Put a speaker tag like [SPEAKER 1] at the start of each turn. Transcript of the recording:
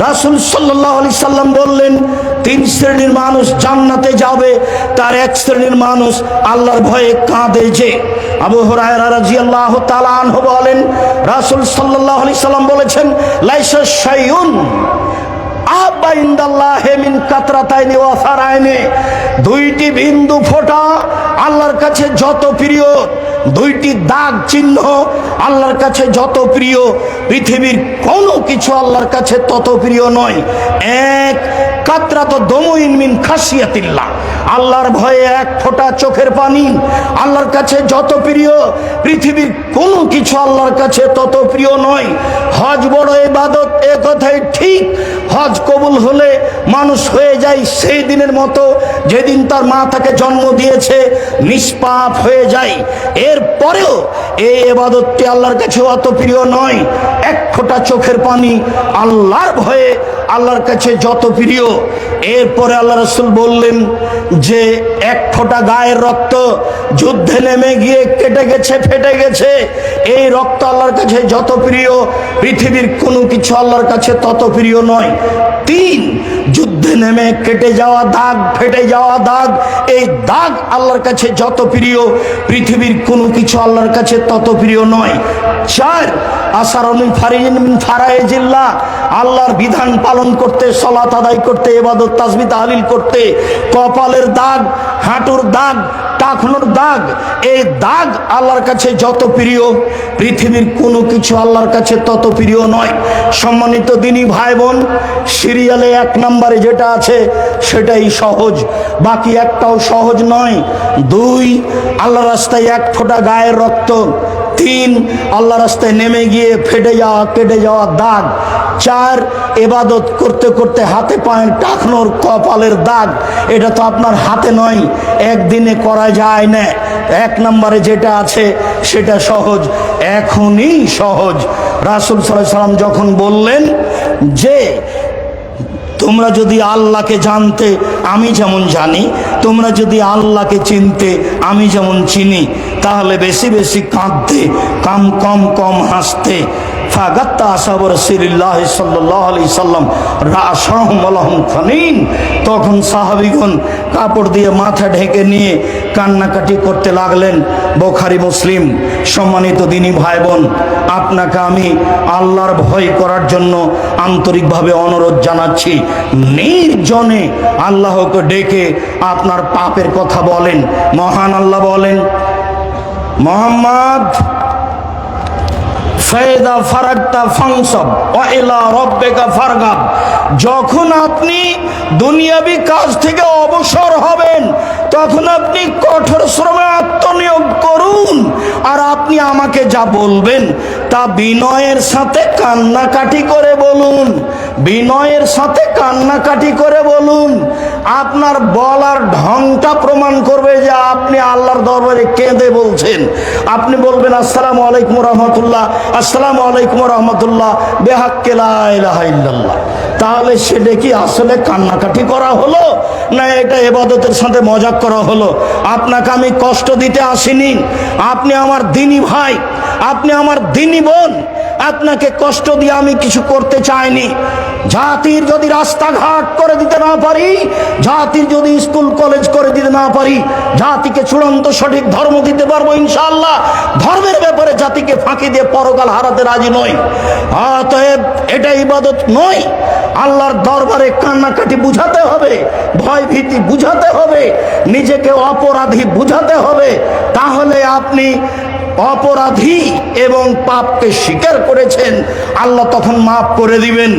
[SPEAKER 1] রাসূল সাল্লাল্লাহু আলাইহি সাল্লাম বললেন, তিন শ্রেণীর মানুষ জান্নাতে যাবে, তার এক শ্রেণীর মানুষ আল্লাহর ভয়ে কাঁদে। যে আবু হুরায়রা রাদিয়াল্লাহু তাআলা আনহু বলেন, রাসূল সাল্লাল্লাহু আলাইহি সাল্লাম বলেছেন, লাইসা শাইউন আহাব্বা ইনদাল্লাহি মিন কাতরাতাইনি ওয়া ফারাইনি, দুইটি বিন্দু ফোঁটা আল্লাহর কাছে যত প্রিয়, দুইটি দাগ চিহ্ন আল্লাহর কাছে যত প্রিয়, পৃথিবীর কোনো কিছু আল্লাহর কাছে তত প্রিয় নয়। এক, কাতরাতু দমুইন মিন খাশিয়াতিল্লাহ, আল্লাহর ভয়ে এক ফোঁটা চোখের পানি আল্লাহর কাছে যত প্রিয়, পৃথিবীর কোনো কিছু আল্লাহর কাছে তত প্রিয় নয়। হজ বড় ইবাদত, এ কথাই ঠিক। হজ কবুল হলে মানুষ হয়ে যায় সেই দিনের মতো যেদিন তার মা তাকে জন্ম দিয়েছে, নিষ্পাপ হয়ে যায়। এরপরেও এই ইবাদতটি আল্লাহর কাছে অত প্রিয় নয়। এক ফোঁটা চোখের পানি আল্লাহর ভয়ে আল্লাহর কাছে যত প্রিয়। এরপরে আল্লাহ রাসূল বললেন যে এক ফোঁটা গায়ের রক্ত যুদ্ধে নেমে গিয়ে কেটে গেছে, ফেটে গেছে, এই রক্ত আল্লাহর কাছে যত প্রিয়, পৃথিবীর কোনো কিছু আল্লাহর কাছে তত প্রিয় নয়। তিন, যুদ্ধে নেমে কেটে যাওয়া দাগ, ফেটে যাওয়া দাগ, এই দাগ আল্লাহর কাছে যত প্রিয়, পৃথিবীর কোনো কিছু আল্লাহর কাছে তত প্রিয় নয়। চার, আসারুন ফারিজিন মিন ফারাইজিল্লাহ, আল্লাহর বিধান পালন করতে, সালাত আদায় করতে, ইবাদত তাসবিহ তাহলিল করতে, কপালের দাগ, হাঁটুর দাগ, টাকনুর দাগ, এই দাগ আল্লাহর কাছে যত প্রিয়, পৃথিবীর কোনো কিছু আল্লাহর কাছে তত প্রিয় নয়। সম্মানিত দিনী ভাই বোন, সিরিয়ালে এক নম্বরে যেটা আছে সেটাই সহজ, বাকি একটাও সহজ নয়। দুই, আল্লাহ রাস্তায় এক ফোঁটা গায়ের রক্ত। তিন, আল্লাহ রাস্তায় নেমে গিয়ে ফেটে যাওয়া, কেটে যাওয়া দাগ। চার, ইবাদত করতে করতে হাতে পায়ের টাকনোর, কপালের দাগ, এটা তো আপনার হাতে নয়, একদিনে করা যায় না। এক নম্বরে যেটা আছে সেটা সহজ, এখনই সহজ। রাসূল সাল্লাল্লাহু আলাইহি সাল্লাম যখন বললেন যে তোমরা যদি আল্লাহকে জানতে আমি যেমন জানি, তোমরা যদি আল্লাহকে চিনতে আমি যেমন চিনি, তাহলে বেশি বেশি কাঁদতে, কম কম কম হাসতে। ফাগাত্তা আসহাবু রাসূলিল্লাহ সাল্লাল্লাহু আলাইহি সাল্লাম রাআসাহুম ওয়ালাহুম খানিন, তখন সাহাবীগণ কাপড় দিয়ে মাথা ঢেকে নিয়ে কান্নাকাটি করতে লাগলেন। বুখারী মুসলিম। সম্মানিত দিনী ভাই বোন, আপনাকে আমি আল্লাহর ভয় করার জন্য আন্তরিকভাবে অনুরোধ জানাচ্ছি। নির্জনে আল্লাহকে ডেকে আপনার পাপের কথা বলেন। মহান আল্লাহ বলেন, মুহাম্মদ ফাইদা ফারাগতা ফানসাব ওয়া ইলা রাব্বিকা ফারগাব, যখন আপনি দুনিয়াবি কাজ থেকে অবসর হবেন তখন আপনি কঠোর শ্রমে আত্মনিয়োগ করুন, আর আপনি আমাকে যা বলবেন তা বিনয়ের সাথে কান্নাকাটি করে বলুন, বিনয়ের সাথে কান্নাকাটি করে বলুন। আপনার বলার ঢংটা প্রমাণ করবে যে আপনি আল্লাহর দরবারে কেঁদে বলছেন। আপনি বলবেন আসসালামু আলাইকুম রহমতুল্লাহ, আসসালামু আলাইকুম রহমতুল্লাহ, বেহাক্কে লা ইলাহা ইল্লাল্লাহ। তাহলে সেটা কি আসলে কান্নাকাটি করা হলো, না এটা ইবাদতের সাথে মজাক করা হলো? আপনাকে আমি কষ্ট দিতে আসিনি, আপনি আমার দিনী ভাই, আপনি আমার দিনী বোন, আপনাকে কষ্ট দিয়ে আমি কিছু করতে চাইনি। জাতির যদি রাস্তাঘাট করে দিতে না পারি, জাতির যদি স্কুল কলেজ করে দিতে না পারি, জাতিকে চূড়ান্ত সঠিক ধর্ম দিতে পারবো ইনশাআল্লাহ। ধর্মের ব্যাপারে জাতিকে ফাঁকি দিয়ে পরকাল হারাতে রাজি নই। অতএব এটা ইবাদত নয়। আল্লাহর দরবারে কান্নাকাটি বুঝাতে হবে, ভয় ভীতি বুঝাতে হবে, নিজেকে অপরাধী বুঝাতে হবে, তাহলে আপনি অপরাধী এবং পাপকে স্বীকার করেছেন, আল্লাহ তখন মাফ করে দিবেন।